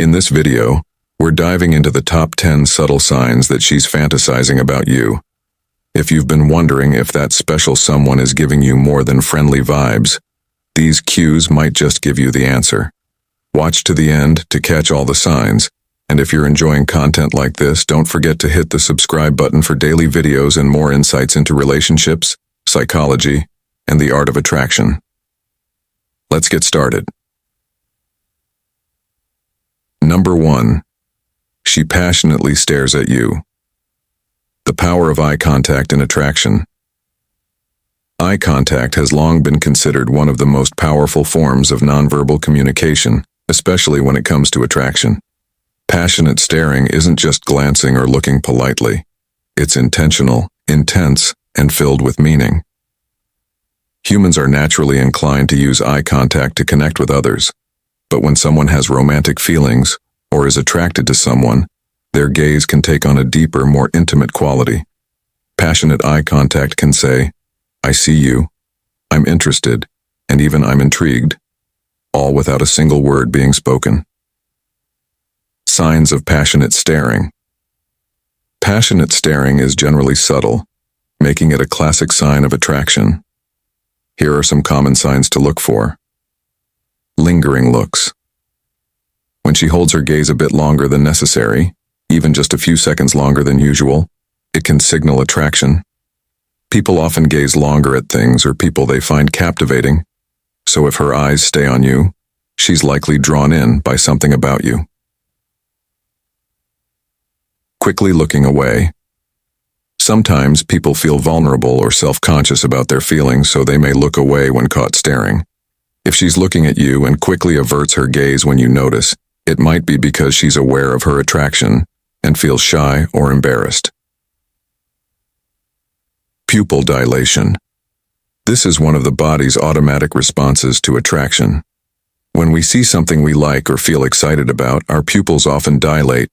In this video, we're diving into the top 10 subtle signs that she's fantasizing about you. If you've been wondering if that special someone is giving you more than friendly vibes, these cues might just give you the answer. Watch to the end to catch all the signs, and if you're enjoying content like this, don't forget to hit the subscribe button for daily videos and more insights into relationships, psychology, and the art of attraction. Let's get started. Number 1. She passionately stares at you. The power of eye contact in attraction. Eye contact has long been considered one of the most powerful forms of nonverbal communication, especially when it comes to attraction. Passionate staring isn't just glancing or looking politely. It's intentional, intense, and filled with meaning. Humans are naturally inclined to use eye contact to connect with others, but when someone has romantic feelings or is attracted to someone, their gaze can take on a deeper, more intimate quality. Passionate eye contact can say, "I see you, I'm interested, and even I'm intrigued," all without a single word being spoken. Signs of passionate staring. Passionate staring is generally subtle, making it a classic sign of attraction. Here are some common signs to look for. Lingering looks. When she holds her gaze a bit longer than necessary, even just a few seconds longer than usual, it can signal attraction. People often gaze longer at things or people they find captivating, so if her eyes stay on you, she's likely drawn in by something about you. Quickly looking away. Sometimes people feel vulnerable or self-conscious about their feelings, so they may look away when caught staring. If she's looking at you and quickly averts her gaze when you notice, it might be because she's aware of her attraction and feels shy or embarrassed. Pupil dilation. This is one of the body's automatic responses to attraction. When we see something we like or feel excited about, our pupils often dilate,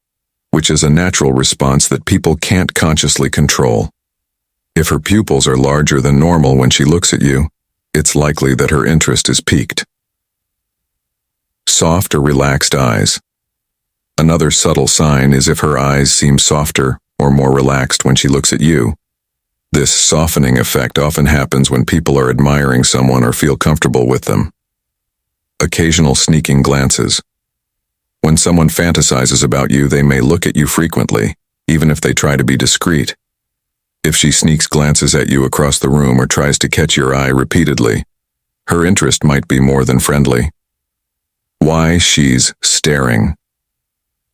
which is a natural response that people can't consciously control. If her pupils are larger than normal when she looks at you, it's likely that her interest is piqued. Soft or relaxed eyes. Another subtle sign is if her eyes seem softer or more relaxed when she looks at you. This softening effect often happens when people are admiring someone or feel comfortable with them. Occasional sneaking glances. When someone fantasizes about you, they may look at you frequently, even if they try to be discreet. If she sneaks glances at you across the room or tries to catch your eye repeatedly, her interest might be more than friendly. Why she's staring.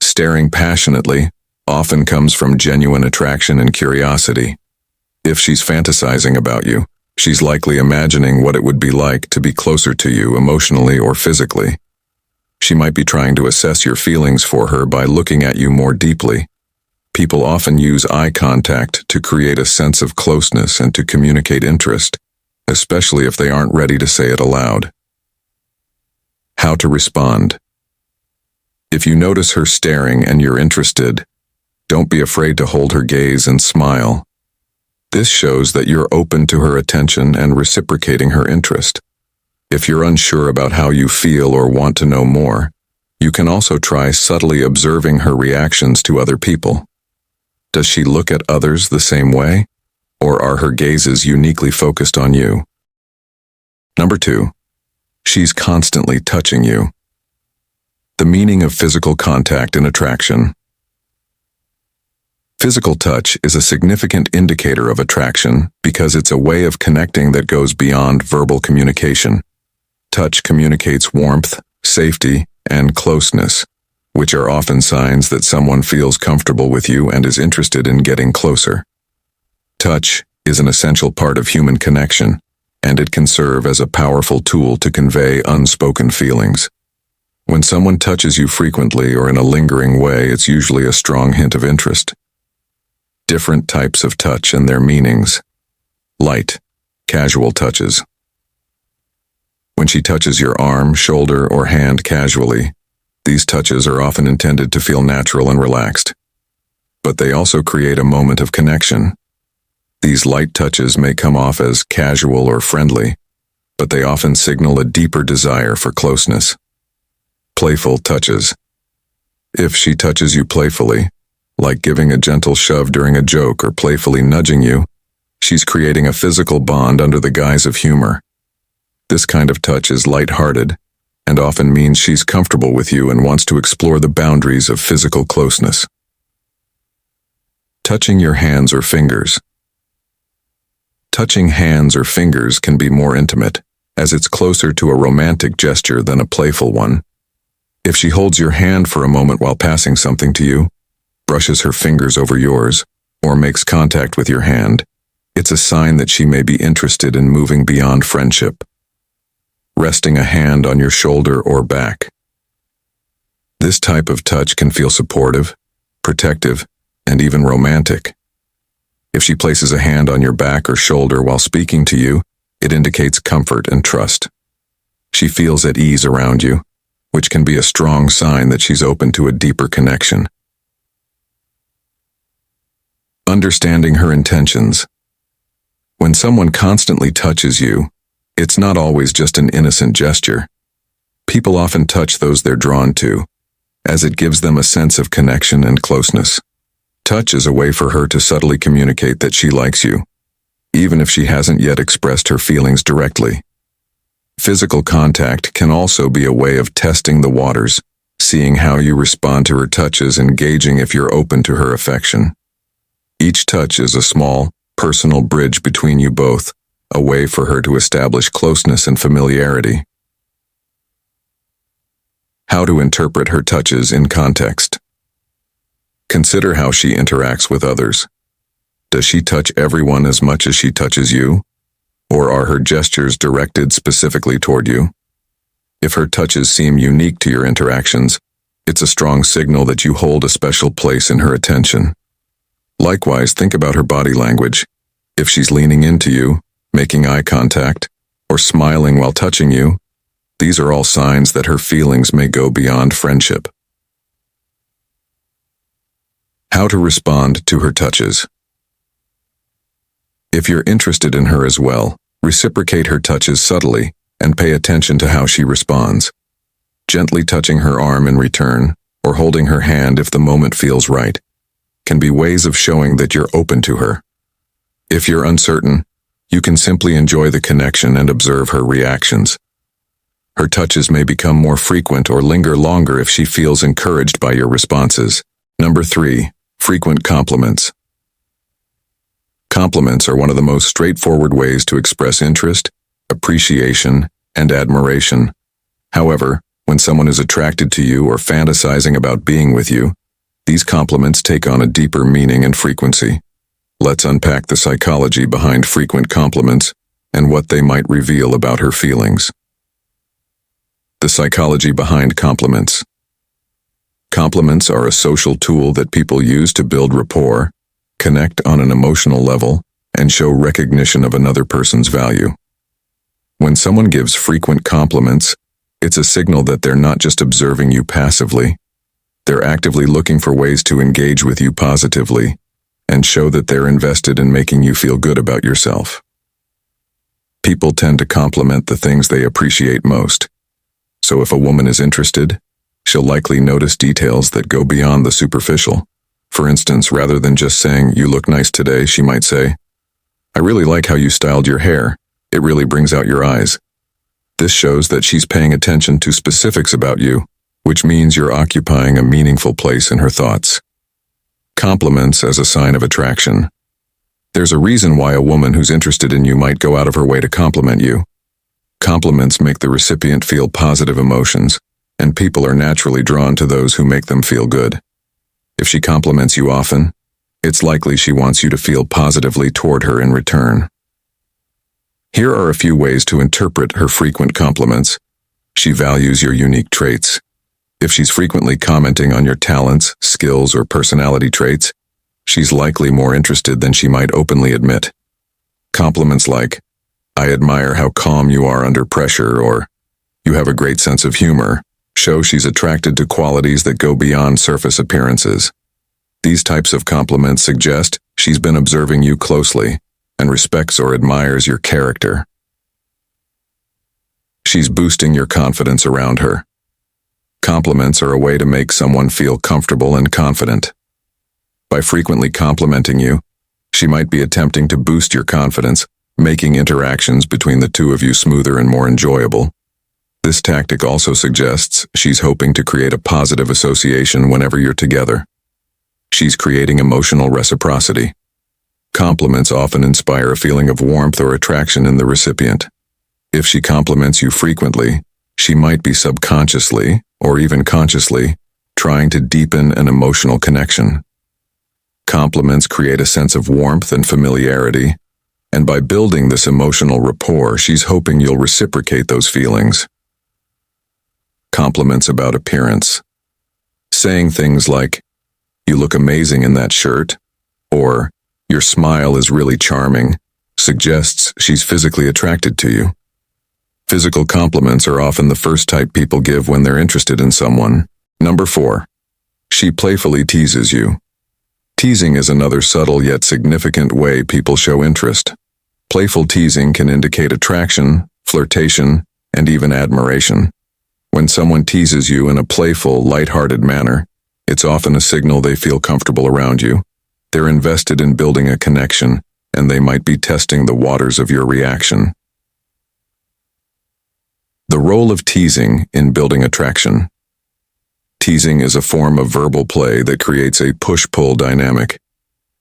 Staring passionately often comes from genuine attraction and curiosity. If she's fantasizing about you, she's likely imagining what it would be like to be closer to you emotionally or physically. She might be trying to assess your feelings for her by looking at you more deeply. People often use eye contact to create a sense of closeness and to communicate interest, especially if they aren't ready to say it aloud. How to respond. If you notice her staring and you're interested, don't be afraid to hold her gaze and smile. This shows that you're open to her attention and reciprocating her interest. If you're unsure about how you feel or want to know more, you can also try subtly observing her reactions to other people. Does she look at others the same way, or are her gazes uniquely focused on you? Number 2. She's constantly touching you. The meaning of physical contact and attraction. Physical touch is a significant indicator of attraction because it's a way of connecting that goes beyond verbal communication. Touch communicates warmth, safety, and closeness, which are often signs that someone feels comfortable with you and is interested in getting closer. Touch is an essential part of human connection, and it can serve as a powerful tool to convey unspoken feelings. When someone touches you frequently or in a lingering way, it's usually a strong hint of interest. Different types of touch and their meanings. Light, casual touches. When she touches your arm, shoulder, or hand casually, these touches are often intended to feel natural and relaxed. But they also create a moment of connection. These light touches may come off as casual or friendly, but they often signal a deeper desire for closeness. Playful touches. If she touches you playfully, like giving a gentle shove during a joke or playfully nudging you, she's creating a physical bond under the guise of humor. This kind of touch is light-hearted and often means she's comfortable with you and wants to explore the boundaries of physical closeness. Touching your hands or fingers. Touching hands or fingers can be more intimate, as it's closer to a romantic gesture than a playful one. If she holds your hand for a moment while passing something to you, brushes her fingers over yours, or makes contact with your hand, it's a sign that she may be interested in moving beyond friendship. Resting a hand on your shoulder or back. This type of touch can feel supportive, protective, and even romantic. If she places a hand on your back or shoulder while speaking to you, it indicates comfort and trust. She feels at ease around you, which can be a strong sign that she's open to a deeper connection. Understanding her intentions. When someone constantly touches you, it's not always just an innocent gesture. People often touch those they're drawn to, as it gives them a sense of connection and closeness. Touch is a way for her to subtly communicate that she likes you, even if she hasn't yet expressed her feelings directly. Physical contact can also be a way of testing the waters, seeing how you respond to her touches and gauging if you're open to her affection. Each touch is a small, personal bridge between you both, a way for her to establish closeness and familiarity. How to interpret her touches in context. Consider how she interacts with others. Does she touch everyone as much as she touches you? Or are her gestures directed specifically toward you? If her touches seem unique to your interactions, it's a strong signal that you hold a special place in her attention. Likewise, think about her body language. If she's leaning into you, making eye contact, or smiling while touching you, these are all signs that her feelings may go beyond friendship. How to respond to her touches. If you're interested in her as well, reciprocate her touches subtly and pay attention to how she responds. Gently touching her arm in return, or holding her hand if the moment feels right, can be ways of showing that you're open to her. If you're uncertain, you can simply enjoy the connection and observe her reactions. Her touches may become more frequent or linger longer if she feels encouraged by your responses. Number 3. Frequent compliments. Compliments are one of the most straightforward ways to express interest, appreciation, and admiration. However, when someone is attracted to you or fantasizing about being with you, these compliments take on a deeper meaning and frequency. Let's unpack the psychology behind frequent compliments and what they might reveal about her feelings. The psychology behind compliments. Compliments are a social tool that people use to build rapport, connect on an emotional level, and show recognition of another person's value. When someone gives frequent compliments, it's a signal that they're not just observing you passively. They're actively looking for ways to engage with you positively and show that they're invested in making you feel good about yourself. People tend to compliment the things they appreciate most. So if a woman is interested, she'll likely notice details that go beyond the superficial. For instance, rather than just saying, "You look nice today," she might say, "I really like how you styled your hair. It really brings out your eyes." This shows that she's paying attention to specifics about you, which means you're occupying a meaningful place in her thoughts. Compliments as a sign of attraction. There's a reason why a woman who's interested in you might go out of her way to compliment you. Compliments make the recipient feel positive emotions, and people are naturally drawn to those who make them feel good. If she compliments you often, it's likely she wants you to feel positively toward her in return. Here are a few ways to interpret her frequent compliments. She values your unique traits. If she's frequently commenting on your talents, skills, or personality traits, she's likely more interested than she might openly admit. Compliments like, "I admire how calm you are under pressure," or "You have a great sense of humor," show she's attracted to qualities that go beyond surface appearances. These types of compliments suggest she's been observing you closely and respects or admires your character. She's boosting your confidence around her. Compliments are a way to make someone feel comfortable and confident. By frequently complimenting you, she might be attempting to boost your confidence, making interactions between the two of you smoother and more enjoyable. This tactic also suggests she's hoping to create a positive association whenever you're together. She's creating emotional reciprocity. Compliments often inspire a feeling of warmth or attraction in the recipient. If she compliments you frequently, she might be subconsciously, or even consciously, trying to deepen an emotional connection. Compliments create a sense of warmth and familiarity, and by building this emotional rapport, she's hoping you'll reciprocate those feelings. Compliments about appearance. Saying things like, "You look amazing in that shirt," or "Your smile is really charming," suggests she's physically attracted to you. Physical compliments are often the first type people give when they're interested in someone. Number 4. She playfully teases you. Teasing is another subtle yet significant way people show interest. Playful teasing can indicate attraction, flirtation, and even admiration. When someone teases you in a playful, lighthearted manner, it's often a signal they feel comfortable around you. They're invested in building a connection, and they might be testing the waters of your reaction. The role of teasing in building attraction. Teasing is a form of verbal play that creates a push-pull dynamic,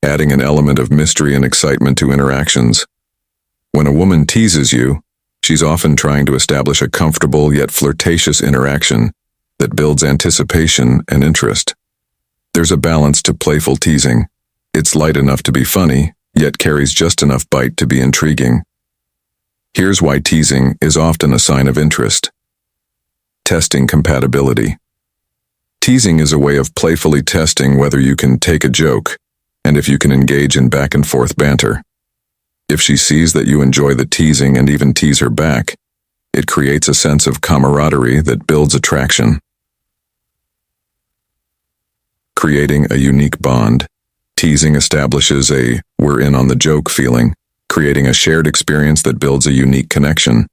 adding an element of mystery and excitement to interactions. When a woman teases you, she's often trying to establish a comfortable yet flirtatious interaction that builds anticipation and interest. There's a balance to playful teasing. It's light enough to be funny, yet carries just enough bite to be intriguing. Here's why teasing is often a sign of interest. Testing compatibility. Teasing is a way of playfully testing whether you can take a joke, and if you can engage in back-and-forth banter. If she sees that you enjoy the teasing and even tease her back, it creates a sense of camaraderie that builds attraction. Creating a unique bond. Teasing establishes a "we're in on the joke" feeling, creating a shared experience that builds a unique connection.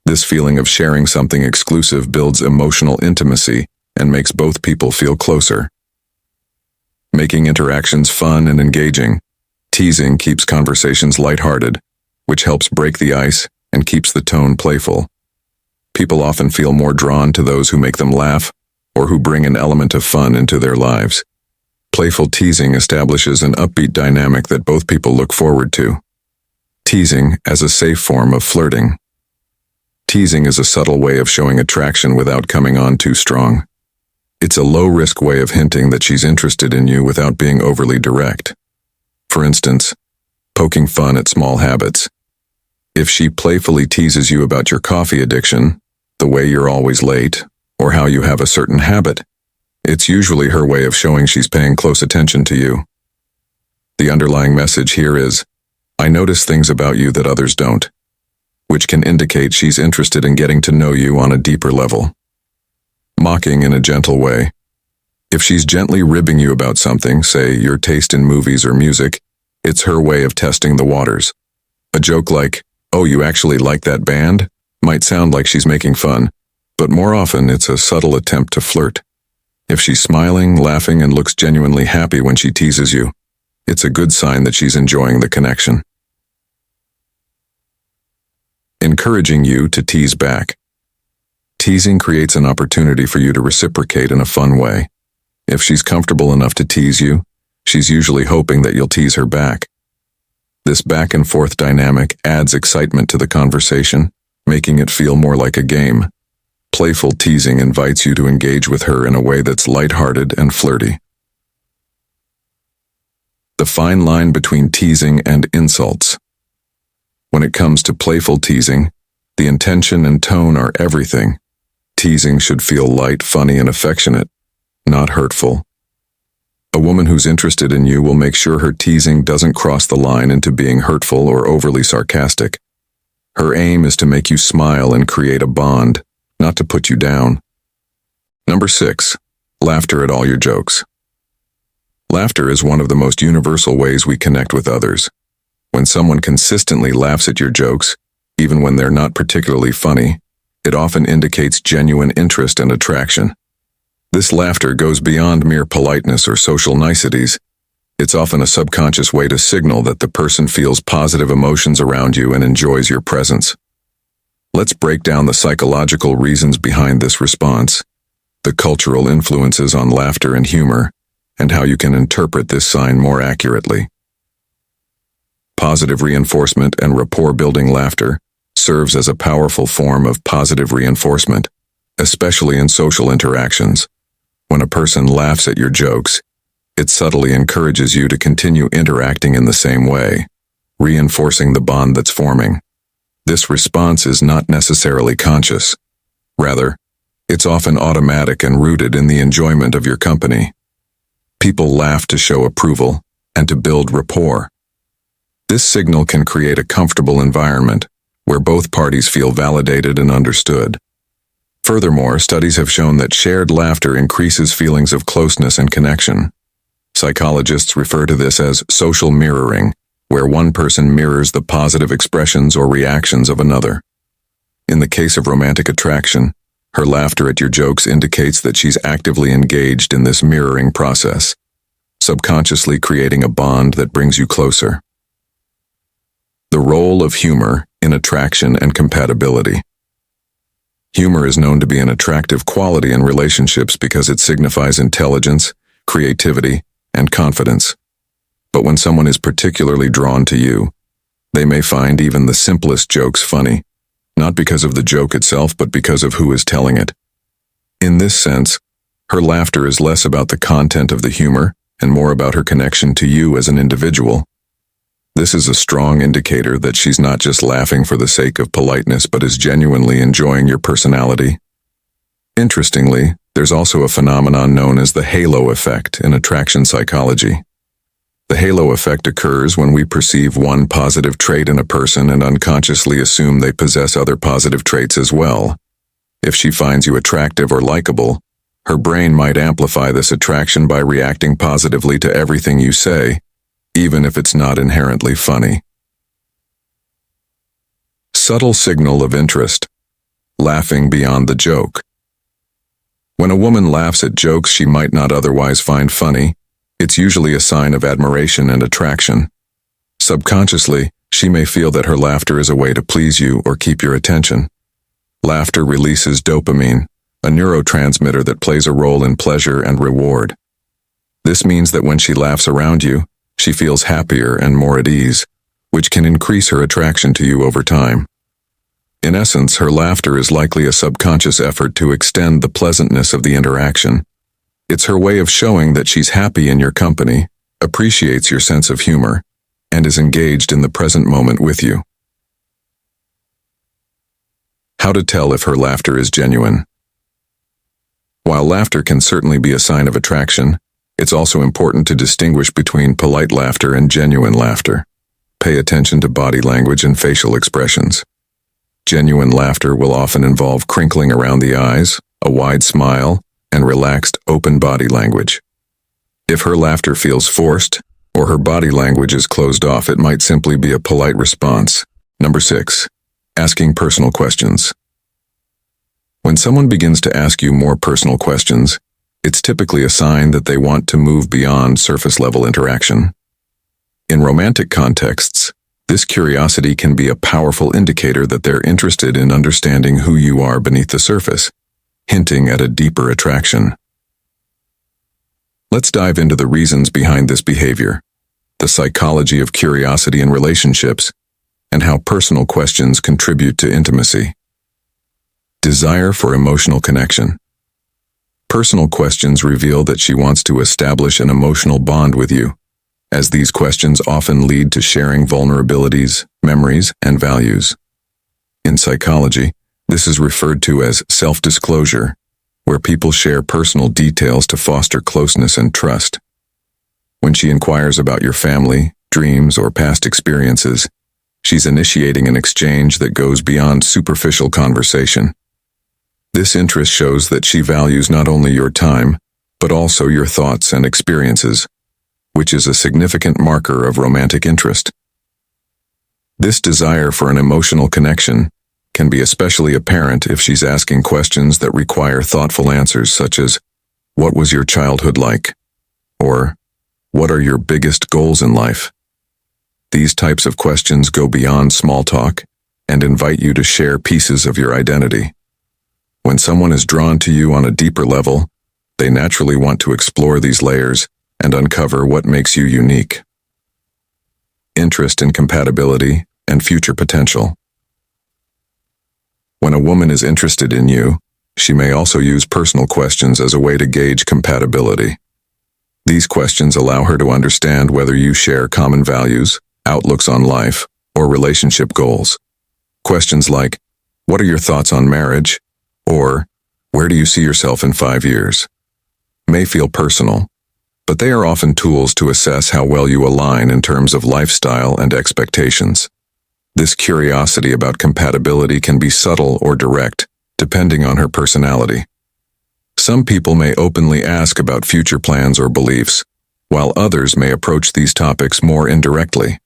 This feeling of sharing something exclusive builds emotional intimacy and makes both people feel closer. Making interactions fun and engaging. Teasing keeps conversations lighthearted, which helps break the ice and keeps the tone playful. People often feel more drawn to those who make them laugh or who bring an element of fun into their lives. Playful teasing establishes an upbeat dynamic that both people look forward to. Teasing as a safe form of flirting. Teasing is a subtle way of showing attraction without coming on too strong. It's a low-risk way of hinting that she's interested in you without being overly direct. For instance, poking fun at small habits. If she playfully teases you about your coffee addiction, the way you're always late, or how you have a certain habit, it's usually her way of showing she's paying close attention to you. The underlying message here is, "I notice things about you that others don't," which can indicate she's interested in getting to know you on a deeper level. Mocking in a gentle way. If she's gently ribbing you about something, say your taste in movies or music, it's her way of testing the waters. A joke like, "Oh, you actually like that band?" might sound like she's making fun, but more often it's a subtle attempt to flirt. If she's smiling, laughing, and looks genuinely happy when she teases you, it's a good sign that she's enjoying the connection. Encouraging you to tease back. Teasing creates an opportunity for you to reciprocate in a fun way. If she's comfortable enough to tease you, she's usually hoping that you'll tease her back. This back-and-forth dynamic adds excitement to the conversation, making it feel more like a game. Playful teasing invites you to engage with her in a way that's lighthearted and flirty. The fine line between teasing and insults. When it comes to playful teasing, the intention and tone are everything. Teasing should feel light, funny, and affectionate, not hurtful. A woman who's interested in you will make sure her teasing doesn't cross the line into being hurtful or overly sarcastic. Her aim is to make you smile and create a bond, not to put you down. Number 6. Laughter at all your jokes. Laughter is one of the most universal ways we connect with others. When someone consistently laughs at your jokes, even when they're not particularly funny, it often indicates genuine interest and attraction. This laughter goes beyond mere politeness or social niceties. It's often a subconscious way to signal that the person feels positive emotions around you and enjoys your presence. Let's break down the psychological reasons behind this response, the cultural influences on laughter and humor, and how you can interpret this sign more accurately. Positive reinforcement and rapport-building laughter serves as a powerful form of positive reinforcement, especially in social interactions. When a person laughs at your jokes, it subtly encourages you to continue interacting in the same way, reinforcing the bond that's forming. This response is not necessarily conscious. Rather, it's often automatic and rooted in the enjoyment of your company. People laugh to show approval and to build rapport. This signal can create a comfortable environment where both parties feel validated and understood. Furthermore, studies have shown that shared laughter increases feelings of closeness and connection. Psychologists refer to this as social mirroring, where one person mirrors the positive expressions or reactions of another. In the case of romantic attraction, her laughter at your jokes indicates that she's actively engaged in this mirroring process, subconsciously creating a bond that brings you closer. The role of humor in attraction and compatibility. Humor is known to be an attractive quality in relationships because it signifies intelligence, creativity, and confidence. But when someone is particularly drawn to you, they may find even the simplest jokes funny, not because of the joke itself, but because of who is telling it. In this sense, her laughter is less about the content of the humor and more about her connection to you as an individual. This is a strong indicator that she's not just laughing for the sake of politeness, but is genuinely enjoying your personality. Interestingly, there's also a phenomenon known as the halo effect in attraction psychology. The halo effect occurs when we perceive one positive trait in a person and unconsciously assume they possess other positive traits as well. If she finds you attractive or likable, her brain might amplify this attraction by reacting positively to everything you say, even if it's not inherently funny. Subtle signal of interest. Laughing beyond the joke. When a woman laughs at jokes she might not otherwise find funny, it's usually a sign of admiration and attraction. Subconsciously, she may feel that her laughter is a way to please you or keep your attention. Laughter releases dopamine, a neurotransmitter that plays a role in pleasure and reward. This means that when she laughs around you, she feels happier and more at ease, which can increase her attraction to you over time. In essence, her laughter is likely a subconscious effort to extend the pleasantness of the interaction. It's her way of showing that she's happy in your company, appreciates your sense of humor, and is engaged in the present moment with you. How to tell if her laughter is genuine. While laughter can certainly be a sign of attraction, it's also important to distinguish between polite laughter and genuine laughter. Pay attention to body language and facial expressions. Genuine laughter will often involve crinkling around the eyes, a wide smile, and relaxed, open body language. If her laughter feels forced, or her body language is closed off, it might simply be a polite response. Number 6. Asking personal questions. When someone begins to ask you more personal questions, it's typically a sign that they want to move beyond surface-level interaction. In romantic contexts, this curiosity can be a powerful indicator that they're interested in understanding who you are beneath the surface, hinting at a deeper attraction. Let's dive into the reasons behind this behavior, the psychology of curiosity in relationships, and how personal questions contribute to intimacy. Desire for emotional connection. Personal questions reveal that she wants to establish an emotional bond with you, as these questions often lead to sharing vulnerabilities, memories, and values. In psychology, this is referred to as self-disclosure, where people share personal details to foster closeness and trust. When she inquires about your family, dreams, or past experiences, she's initiating an exchange that goes beyond superficial conversation. This interest shows that she values not only your time, but also your thoughts and experiences, which is a significant marker of romantic interest. This desire for an emotional connection can be especially apparent if she's asking questions that require thoughtful answers, such as, What was your childhood like? Or, what are your biggest goals in life? These types of questions go beyond small talk and invite you to share pieces of your identity. When someone is drawn to you on a deeper level, they naturally want to explore these layers and uncover what makes you unique. Interest in compatibility and future potential. When a woman is interested in you, she may also use personal questions as a way to gauge compatibility. These questions allow her to understand whether you share common values, outlooks on life, or relationship goals. Questions like, what are your thoughts on marriage? Or, where do you see yourself in 5 years? May feel personal, but they are often tools to assess how well you align in terms of lifestyle and expectations. This curiosity about compatibility can be subtle or direct, depending on her personality. Some people may openly ask about future plans or beliefs, while others may approach these topics more indirectly.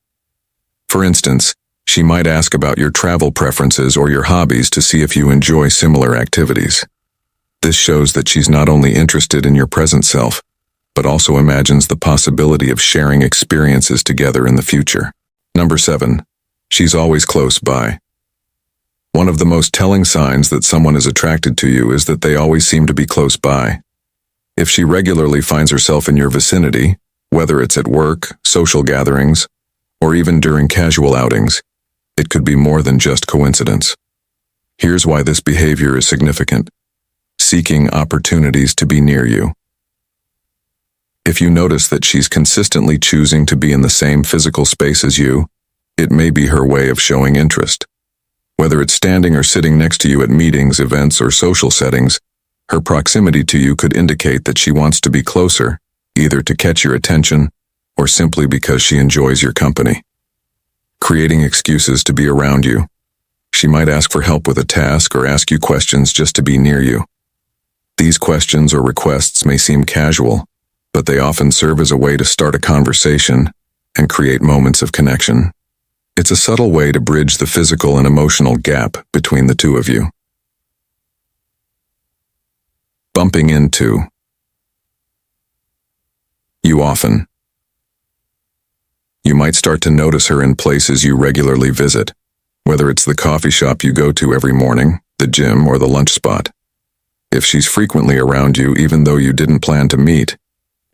For instance, she might ask about your travel preferences or your hobbies to see if you enjoy similar activities. This shows that she's not only interested in your present self, but also imagines the possibility of sharing experiences together in the future. Number 7. She's always close by. One of the most telling signs that someone is attracted to you is that they always seem to be close by. If she regularly finds herself in your vicinity, whether it's at work, social gatherings, or even during casual outings, it could be more than just coincidence. Here's why this behavior is significant. Seeking opportunities to be near you. If you notice that she's consistently choosing to be in the same physical space as you, it may be her way of showing interest. Whether it's standing or sitting next to you at meetings, events, or social settings, her proximity to you could indicate that she wants to be closer, either to catch your attention or simply because she enjoys your company. Creating excuses to be around you. She might ask for help with a task or ask you questions just to be near you. These questions or requests may seem casual, but they often serve as a way to start a conversation and create moments of connection. It's a subtle way to bridge the physical and emotional gap between the two of you. Bumping into. You often. You might start to notice her in places you regularly visit, whether it's the coffee shop you go to every morning, the gym, or the lunch spot. If she's frequently around you even though you didn't plan to meet,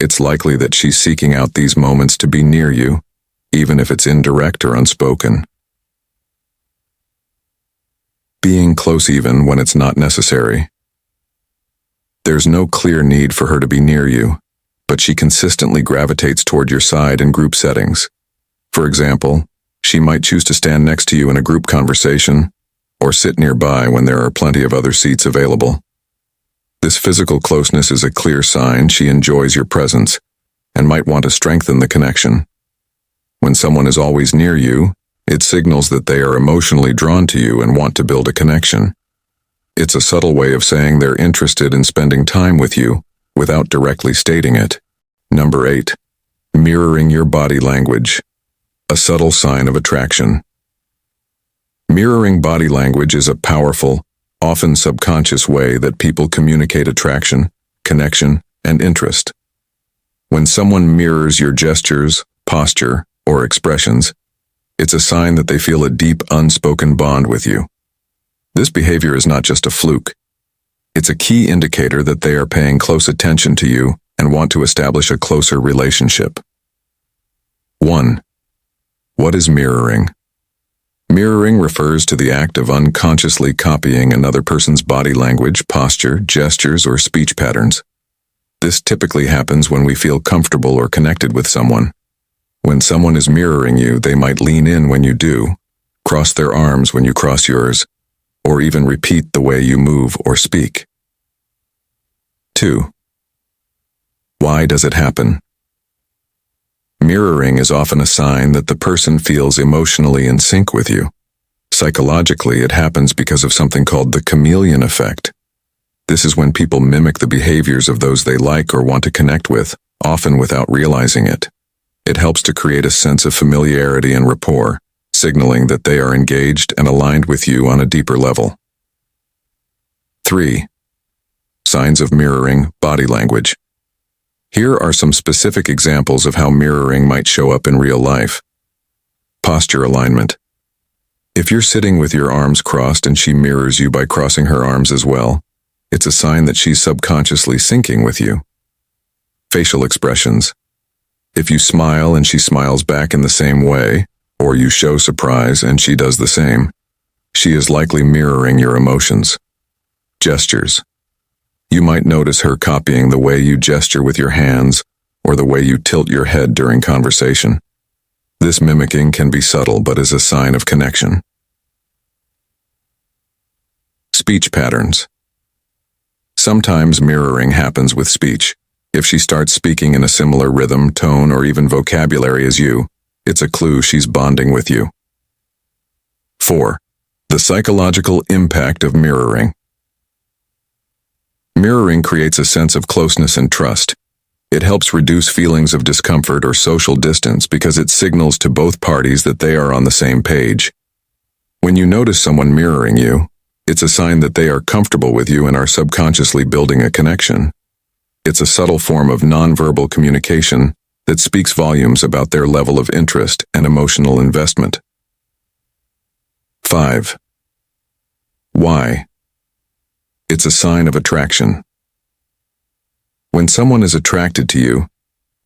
it's likely that she's seeking out these moments to be near you, even if it's indirect or unspoken. Being close even when it's not necessary. There's no clear need for her to be near you, but she consistently gravitates toward your side in group settings. For example, she might choose to stand next to you in a group conversation, or sit nearby when there are plenty of other seats available. This physical closeness is a clear sign she enjoys your presence and might want to strengthen the connection. When someone is always near you, it signals that they are emotionally drawn to you and want to build a connection. It's a subtle way of saying they're interested in spending time with you without directly stating it. Number 8. Mirroring your body language. A subtle sign of attraction. Mirroring body language is a powerful, often subconscious way that people communicate attraction, connection, and interest. When someone mirrors your gestures, posture, or expressions, it's a sign that they feel a deep, unspoken bond with you. This behavior is not just a fluke. It's a key indicator that they are paying close attention to you and want to establish a closer relationship. 1. What is mirroring? Mirroring refers to the act of unconsciously copying another person's body language, posture, gestures, or speech patterns. This typically happens when we feel comfortable or connected with someone. When someone is mirroring you, they might lean in when you do, cross their arms when you cross yours, or even repeat the way you move or speak. 2. Why does it happen? Mirroring is often a sign that the person feels emotionally in sync with you. Psychologically, it happens because of something called the chameleon effect. This is when people mimic the behaviors of those they like or want to connect with, often without realizing it. It helps to create a sense of familiarity and rapport, signaling that they are engaged and aligned with you on a deeper level. 3. Signs of mirroring body language. Here are some specific examples of how mirroring might show up in real life. Posture alignment. If you're sitting with your arms crossed and she mirrors you by crossing her arms as well, it's a sign that she's subconsciously syncing with you. Facial expressions. If you smile and she smiles back in the same way, or you show surprise and she does the same, she is likely mirroring your emotions. Gestures. You might notice her copying the way you gesture with your hands or the way you tilt your head during conversation. This mimicking can be subtle but is a sign of connection. Speech patterns. Sometimes mirroring happens with speech. If she starts speaking in a similar rhythm, tone, or even vocabulary as you, it's a clue she's bonding with you. 4. The psychological impact of mirroring. Mirroring creates a sense of closeness and trust. It helps reduce feelings of discomfort or social distance because it signals to both parties that they are on the same page. When you notice someone mirroring you, it's a sign that they are comfortable with you and are subconsciously building a connection. It's a subtle form of nonverbal communication that speaks volumes about their level of interest and emotional investment. 5. Why? It's a sign of attraction. When someone is attracted to you,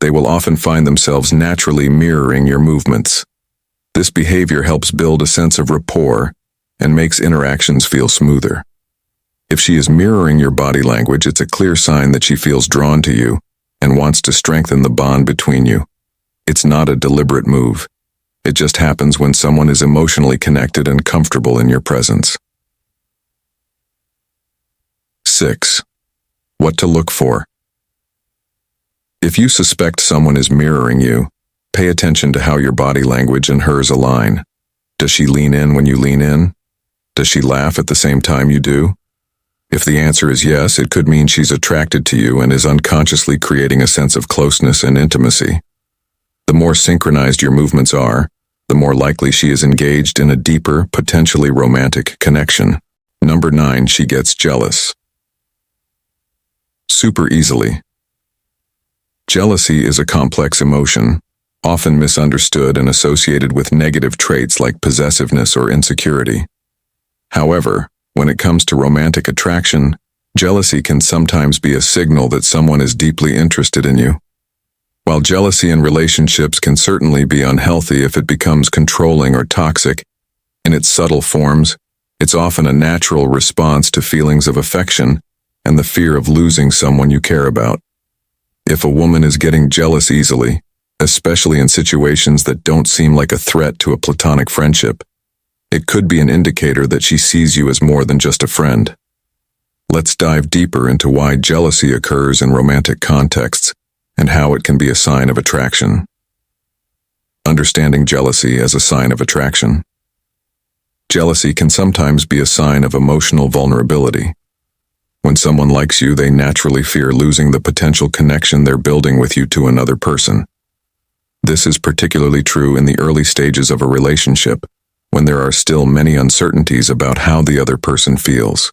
they will often find themselves naturally mirroring your movements. This behavior helps build a sense of rapport and makes interactions feel smoother. If she is mirroring your body language, it's a clear sign that she feels drawn to you and wants to strengthen the bond between you. It's not a deliberate move. It just happens when someone is emotionally connected and comfortable in your presence. 6. What to look for. If you suspect someone is mirroring you, pay attention to how your body language and hers align. Does she lean in when you lean in? Does she laugh at the same time you do? If the answer is yes, it could mean she's attracted to you and is unconsciously creating a sense of closeness and intimacy. The more synchronized your movements are, the more likely she is engaged in a deeper, potentially romantic connection. 9. She gets jealous. Super easily. Jealousy is a complex emotion, often misunderstood and associated with negative traits like possessiveness or insecurity. However, when it comes to romantic attraction, jealousy can sometimes be a signal that someone is deeply interested in you. While jealousy in relationships can certainly be unhealthy if it becomes controlling or toxic, in its subtle forms, it's often a natural response to feelings of affection and the fear of losing someone you care about. If a woman is getting jealous easily, especially in situations that don't seem like a threat to a platonic friendship, it could be an indicator that she sees you as more than just a friend. Let's dive deeper into why jealousy occurs in romantic contexts and how it can be a sign of attraction. Understanding jealousy as a sign of attraction. Jealousy can sometimes be a sign of emotional vulnerability. When someone likes you, they naturally fear losing the potential connection they're building with you to another person. This is particularly true in the early stages of a relationship, when there are still many uncertainties about how the other person feels.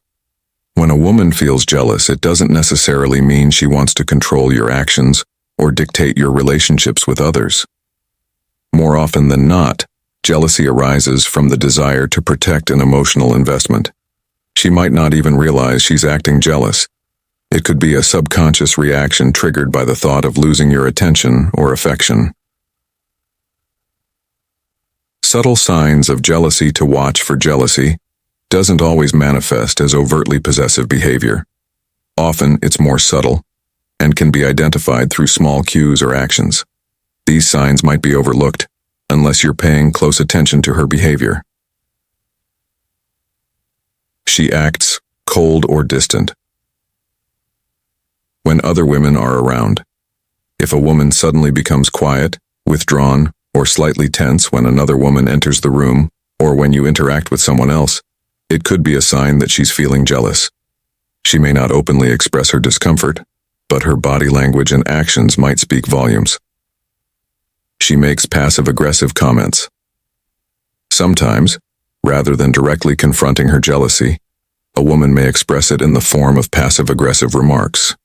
When a woman feels jealous, it doesn't necessarily mean she wants to control your actions or dictate your relationships with others. More often than not, jealousy arises from the desire to protect an emotional investment. She might not even realize she's acting jealous. It could be a subconscious reaction triggered by the thought of losing your attention or affection. Subtle signs of jealousy to watch for. Jealousy doesn't always manifest as overtly possessive behavior. Often it's more subtle and can be identified through small cues or actions. These signs might be overlooked unless you're paying close attention to her behavior. She acts cold or distant. When other women are around. If a woman suddenly becomes quiet, withdrawn, or slightly tense when another woman enters the room, or when you interact with someone else, it could be a sign that she's feeling jealous. She may not openly express her discomfort, but her body language and actions might speak volumes. She makes passive-aggressive comments. Sometimes, rather than directly confronting her jealousy, A woman may express it in the form of passive-aggressive remarks.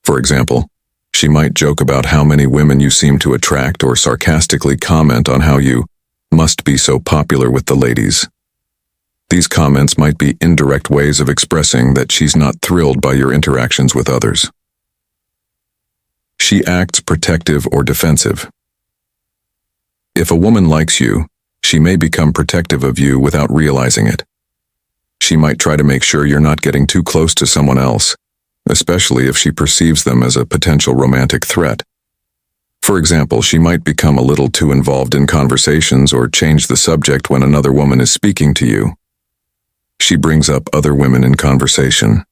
For example, she might joke about how many women you seem to attract or sarcastically comment on how you must be so popular with the ladies. These comments might be indirect ways of expressing that she's not thrilled by your interactions with others. She acts protective or defensive. If a woman likes you, she may become protective of you without realizing it. She might try to make sure you're not getting too close to someone else, especially if she perceives them as a potential romantic threat. For example, she might become a little too involved in conversations or change the subject when another woman is speaking to you. She brings up other women in conversation.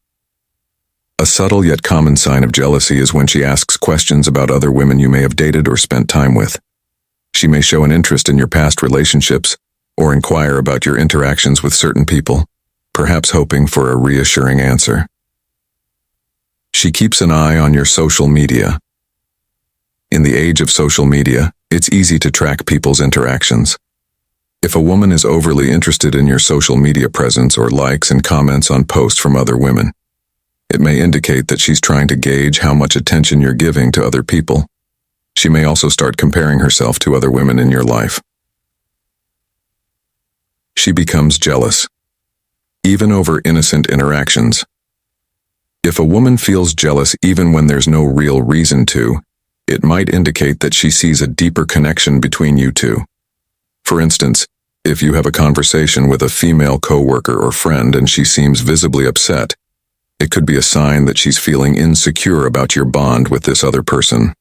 A subtle yet common sign of jealousy is when she asks questions about other women you may have dated or spent time with. She may show an interest in your past relationships or inquire about your interactions with certain people, perhaps hoping for a reassuring answer. She keeps an eye on your social media. In the age of social media, it's easy to track people's interactions. If a woman is overly interested in your social media presence or likes and comments on posts from other women, it may indicate that she's trying to gauge how much attention you're giving to other people. She may also start comparing herself to other women in your life. She becomes jealous, even over innocent interactions. If a woman feels jealous even when there's no real reason to, it might indicate that she sees a deeper connection between you two. For instance, if you have a conversation with a female coworker or friend and she seems visibly upset, it could be a sign that she's feeling insecure about your bond with this other person.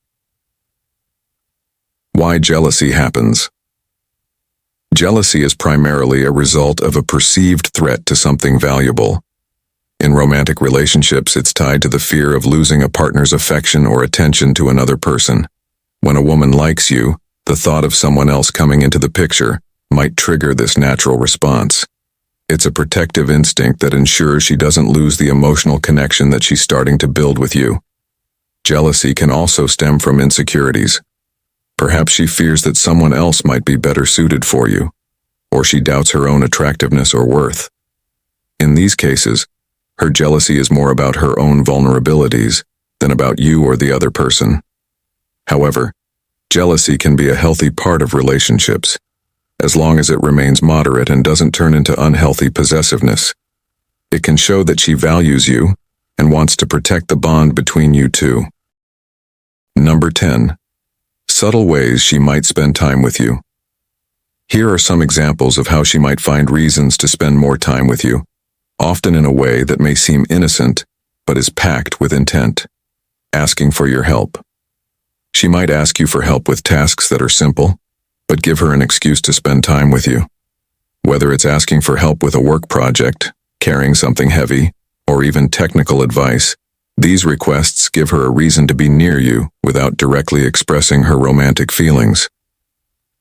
Why jealousy happens. Jealousy is primarily a result of a perceived threat to something valuable. In romantic relationships, it's tied to the fear of losing a partner's affection or attention to another person. When a woman likes you, the thought of someone else coming into the picture might trigger this natural response. It's a protective instinct that ensures she doesn't lose the emotional connection that she's starting to build with you. Jealousy can also stem from insecurities. Perhaps she fears that someone else might be better suited for you, or she doubts her own attractiveness or worth. In these cases, her jealousy is more about her own vulnerabilities than about you or the other person. However, jealousy can be a healthy part of relationships, as long as it remains moderate and doesn't turn into unhealthy possessiveness. It can show that she values you and wants to protect the bond between you two. Number 10. Subtle ways she might spend time with you. Here are some examples of how she might find reasons to spend more time with you, often in a way that may seem innocent, but is packed with intent. Asking for your help. She might ask you for help with tasks that are simple, but give her an excuse to spend time with you. Whether it's asking for help with a work project, carrying something heavy, or even technical advice, these requests give her a reason to be near you without directly expressing her romantic feelings.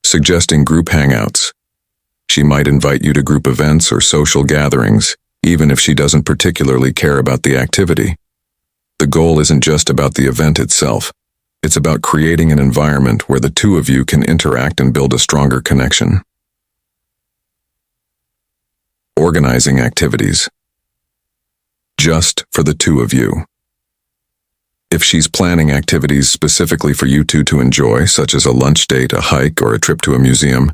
Suggesting group hangouts. She might invite you to group events or social gatherings, even if she doesn't particularly care about the activity. The goal isn't just about the event itself. It's about creating an environment where the two of you can interact and build a stronger connection. Organizing activities. Just for the two of you. If she's planning activities specifically for you two to enjoy, such as a lunch date, a hike, or a trip to a museum,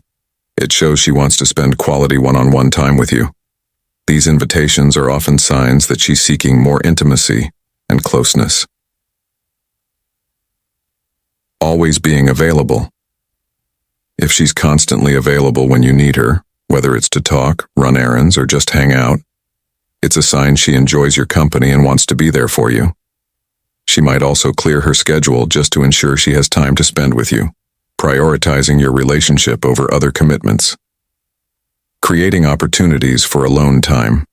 it shows she wants to spend quality one-on-one time with you. These invitations are often signs that she's seeking more intimacy and closeness. Always being available. If she's constantly available when you need her, whether it's to talk, run errands, or just hang out, it's a sign she enjoys your company and wants to be there for you. She might also clear her schedule just to ensure she has time to spend with you, prioritizing your relationship over other commitments. Creating opportunities for alone time.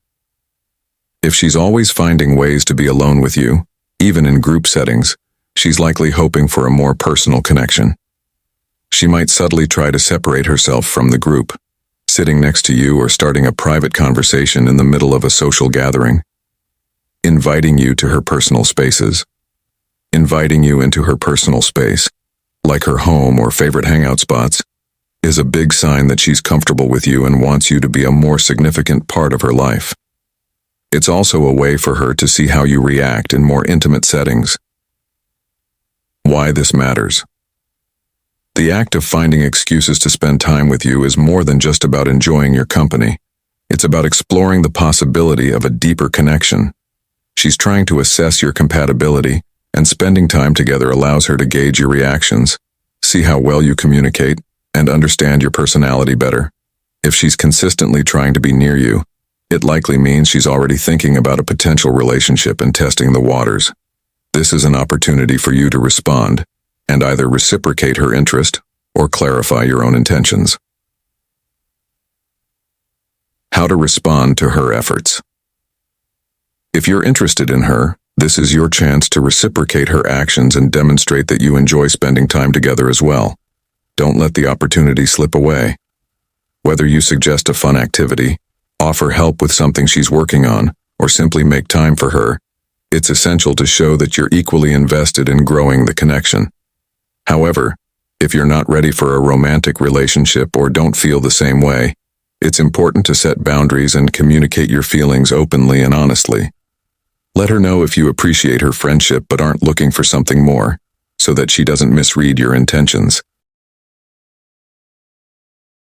If she's always finding ways to be alone with you, even in group settings, she's likely hoping for a more personal connection. She might subtly try to separate herself from the group, sitting next to you or starting a private conversation in the middle of a social gathering. Inviting you to her personal spaces. Inviting you into her personal space, like her home or favorite hangout spots, is a big sign that she's comfortable with you and wants you to be a more significant part of her life. It's also a way for her to see how you react in more intimate settings. Why this matters. The act of finding excuses to spend time with you is more than just about enjoying your company. It's about exploring the possibility of a deeper connection. She's trying to assess your compatibility, and spending time together allows her to gauge your reactions, see how well you communicate, and understand your personality better. If she's consistently trying to be near you, it likely means she's already thinking about a potential relationship and testing the waters. This is an opportunity for you to respond, and either reciprocate her interest or clarify your own intentions. How to respond to her efforts. If you're interested in her, this is your chance to reciprocate her actions and demonstrate that you enjoy spending time together as well. Don't let the opportunity slip away. Whether you suggest a fun activity, offer help with something she's working on, or simply make time for her, it's essential to show that you're equally invested in growing the connection. However, if you're not ready for a romantic relationship or don't feel the same way, it's important to set boundaries and communicate your feelings openly and honestly. Let her know if you appreciate her friendship but aren't looking for something more, so that she doesn't misread your intentions.